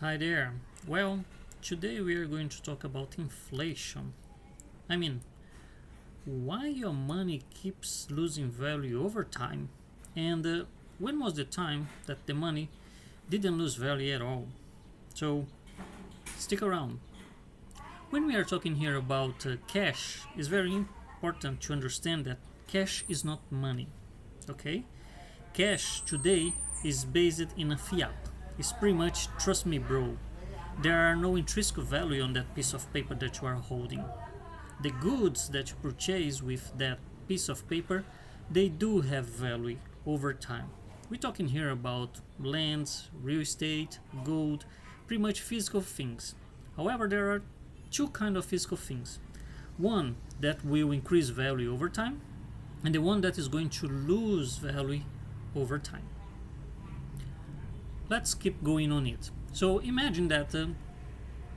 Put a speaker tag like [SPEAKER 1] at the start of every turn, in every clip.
[SPEAKER 1] Hi there. Well, today we are going to talk about inflation. I mean, why your money keeps losing value over time, and when was the time that the money didn't lose value at all? So, stick around. When we are talking here about cash, it's very important to understand that cash is not money, okay? Cash today is based in a fiat. It's pretty much trust me, bro. There are no intrinsic value on that piece of paper that you are holding. The goods that you purchase with that piece of paper, they do have value over time. We're talking here about lands, real estate, gold, pretty much physical things. However, there are two kind of physical things. One that will increase value over time, and the one that is going to lose value over time. Let's keep going on it. So imagine that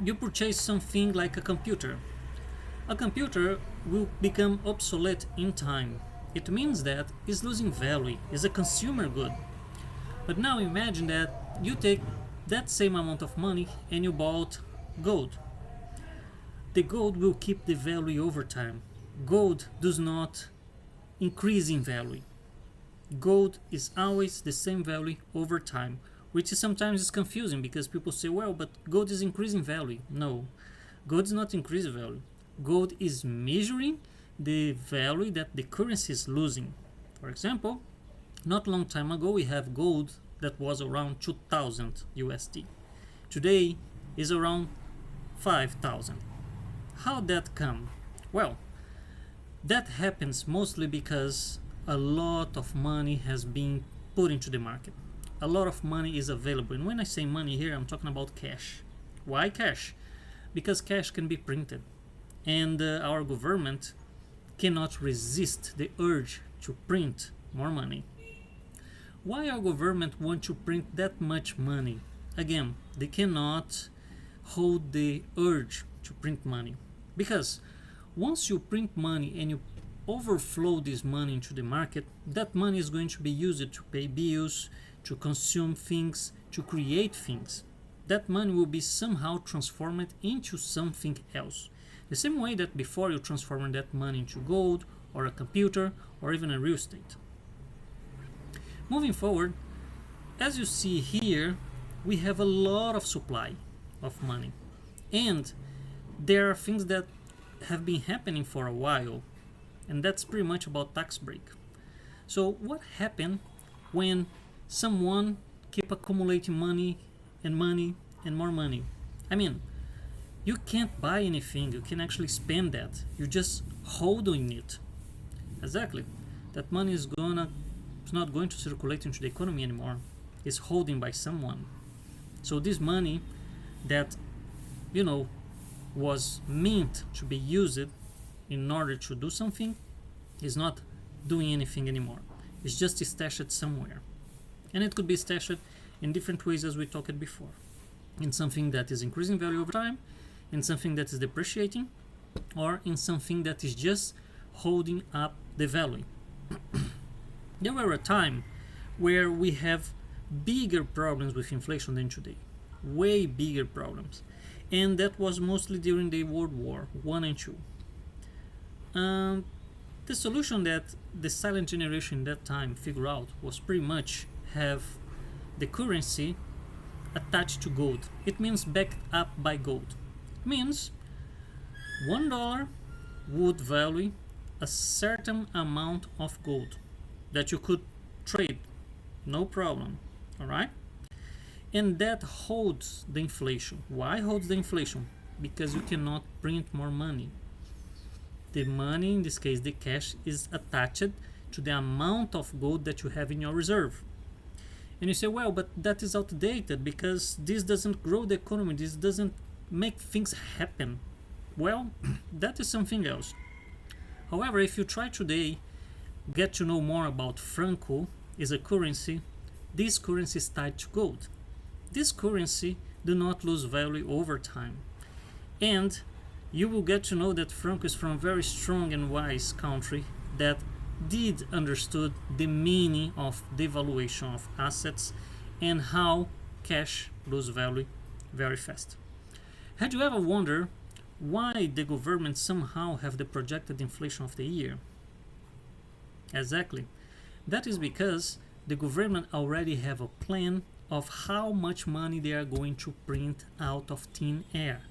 [SPEAKER 1] you purchase something like a computer. A computer will become obsolete in time. It means that it's losing value, it's a consumer good. But now imagine that you take that same amount of money and you bought gold. The gold will keep the value over time. Gold does not increase in value. Gold is always the same value over time, which is sometimes is confusing because people say, well, but gold is increasing value. No, gold is not increasing value. Gold is measuring the value that the currency is losing. For example, not long time ago we have gold that was around 2000 USD. Today is around 5000. How that come? Well, that happens mostly because a lot of money has been put into the market. A lot of money is available. And when I say money here, I'm talking about cash. Why cash? Because cash can be printed. And our government cannot resist the urge to print more money. Why our government want to print that much money? Again, they cannot hold the urge to print money. Because once you print money and you overflow this money into the market, that money is going to be used to pay bills, to consume things, to create things. That money will be somehow transformed into something else. The same way that before you transformed that money into gold, or a computer, or even a real estate. Moving forward, as you see here, we have a lot of supply of money. And there are things that have been happening for a while, and that's pretty much about tax break. So what happened when someone keep accumulating money and money and more money? I mean, you can't buy anything, you can actually spend that. You just hold on it. Exactly. That money is not going to circulate into the economy anymore. It's holding by someone. So this money that was meant to be used in order to do something is not doing anything anymore. It's just stashed somewhere. And it could be stashed in different ways as we talked before. In something that is increasing value over time, in something that is depreciating, or in something that is just holding up the value. There were a time where we have bigger problems with inflation than today. Way bigger problems. And that was mostly during the World War I and II. The solution that the silent generation in that time figured out was pretty much have the currency attached to gold. It means backed up by gold. It means $1 would value a certain amount of gold that you could trade, no problem. All right? And that holds the inflation. Why holds the inflation? Because you cannot print more money. The money, in this case the cash, is attached to the amount of gold that you have in your reserve. And you say, well, but that is outdated because this doesn't grow the economy, this doesn't make things happen. Well, that is something else. However, if you try today, get to know more about Franco, is a currency. This currency is tied to gold. This currency do not lose value over time. And you will get to know that Franco is from a very strong and wise country that did understood the meaning of devaluation of assets and how cash lose value very fast. Had you ever wondered why the government somehow have the projected inflation of the year? Exactly. That is because the government already have a plan of how much money they are going to print out of thin air,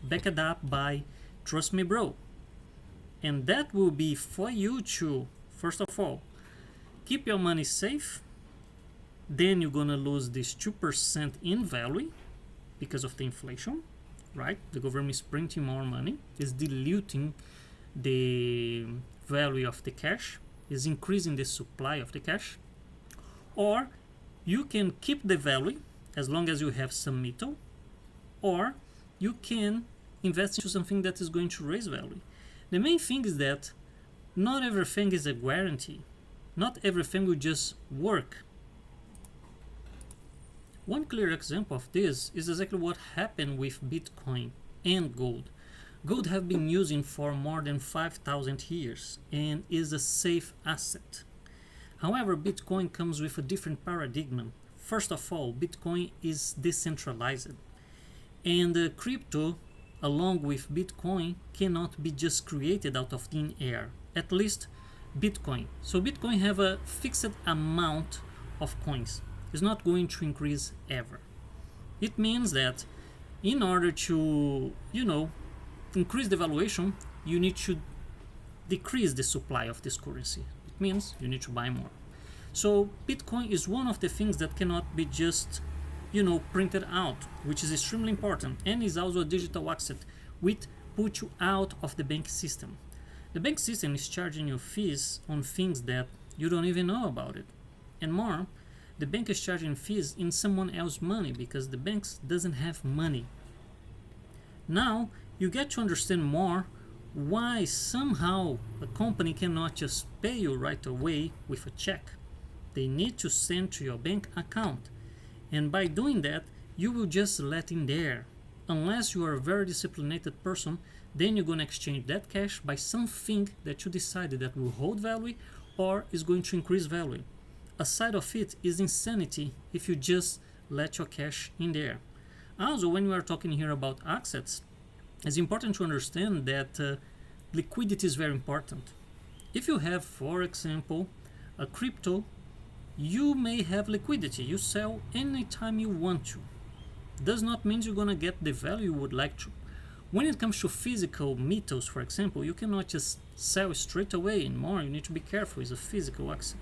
[SPEAKER 1] backed up by trust me bro. And that will be for you to, first of all, keep your money safe. Then you're gonna lose this 2% in value because of the inflation, right? The government is printing more money, is diluting the value of the cash, is increasing the supply of the cash. Or you can keep the value as long as you have some metal, or you can invest into something that is going to raise value. The main thing is that not everything is a guarantee. Not everything will just work. One clear example of this is exactly what happened with Bitcoin and gold. Gold have been using for more than 5,000 years and is a safe asset. However, Bitcoin comes with a different paradigm. First of all, Bitcoin is decentralized, and crypto, along with Bitcoin, cannot be just created out of thin air. At least Bitcoin. So Bitcoin have a fixed amount of coins. It's not going to increase ever. It means that in order to, increase the valuation, you need to decrease the supply of this currency. It means you need to buy more. So Bitcoin is one of the things that cannot be just, printed out, which is extremely important, and is also a digital asset, which puts you out of the bank system. The bank system is charging you fees on things that you don't even know about it. And more, the bank is charging fees in someone else's money because the banks doesn't have money. Now you get to understand more why somehow a company cannot just pay you right away with a check. They need to send to your bank account, and by doing that you will just let in there. Unless you are a very disciplined person, then you're going to exchange that cash by something that you decided that will hold value or is going to increase value. A side of it is insanity if you just let your cash in there. Also, when we are talking here about assets, it's important to understand that liquidity is very important. If you have, for example, a crypto, you may have liquidity. You sell anytime you want to. Does not mean you're gonna get the value you would like to. When it comes to physical metals, for example, you cannot just sell straight away anymore. You need to be careful. It's a physical asset.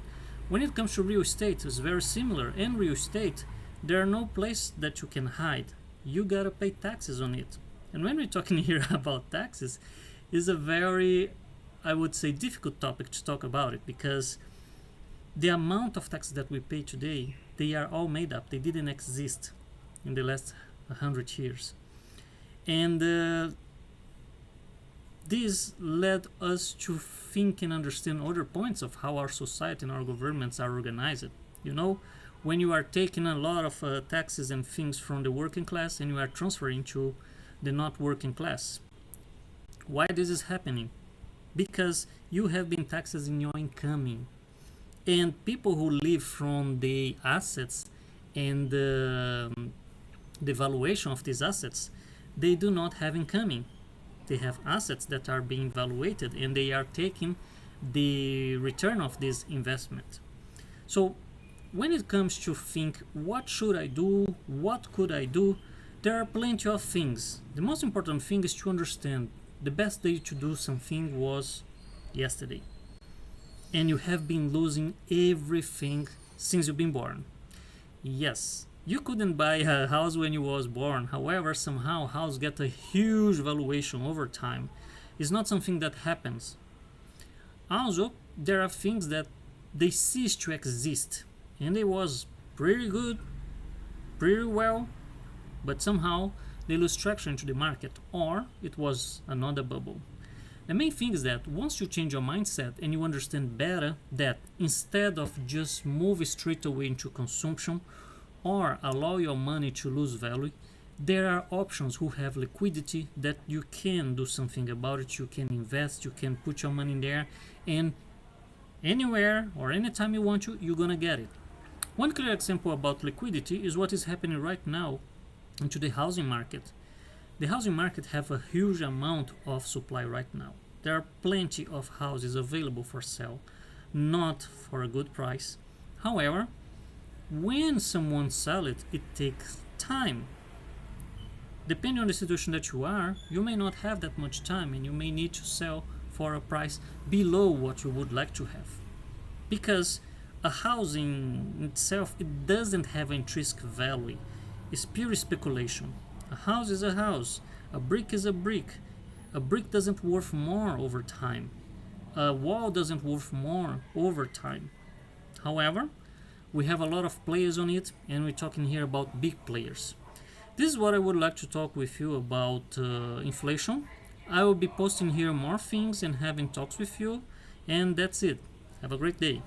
[SPEAKER 1] When it comes to real estate, it's very similar. In real estate, there are no place that you can hide. You gotta pay taxes on it. And when we're talking here about taxes, is a very, I would say, difficult topic to talk about it, because the amount of taxes that we pay today, they are all made up. They didn't exist in the last 100 years. And this led us to think and understand other points of how our society and our governments are organized. When you are taking a lot of taxes and things from the working class and you are transferring to the not working class. Why this is happening? Because you have been taxes in your income. And people who live from the assets and the valuation of these assets, they do not have income. They have assets that are being valuated and they are taking the return of this investment. So when it comes to think, what should I do? What could I do? There are plenty of things. The most important thing is to understand the best day to do something was yesterday. And you have been losing everything since you've been born. Yes, you couldn't buy a house when you was born. However, somehow house get a huge valuation over time. It's not something that happens. Also, there are things that they cease to exist. And they was pretty good, pretty well, but somehow they lose traction to the market, or it was another bubble. The main thing is that once you change your mindset and you understand better that instead of just move straight away into consumption or allow your money to lose value, there are options who have liquidity that you can do something about it. You can invest, you can put your money in there, and anywhere or anytime you want to, you're gonna get it. One clear example about liquidity is what is happening right now into the housing market. The housing market have a huge amount of supply right now. There are plenty of houses available for sale, not for a good price. However, when someone sells it, it takes time. Depending on the situation that you are, you may not have that much time and you may need to sell for a price below what you would like to have. Because a house in itself, it doesn't have intrinsic value. It's pure speculation. A house is a house. A brick is a brick. A brick doesn't worth more over time. A wall doesn't worth more over time. However, we have a lot of players on it, and we're talking here about big players. This is what I would like to talk with you about inflation. I will be posting here more things and having talks with you, and that's it. Have a great day.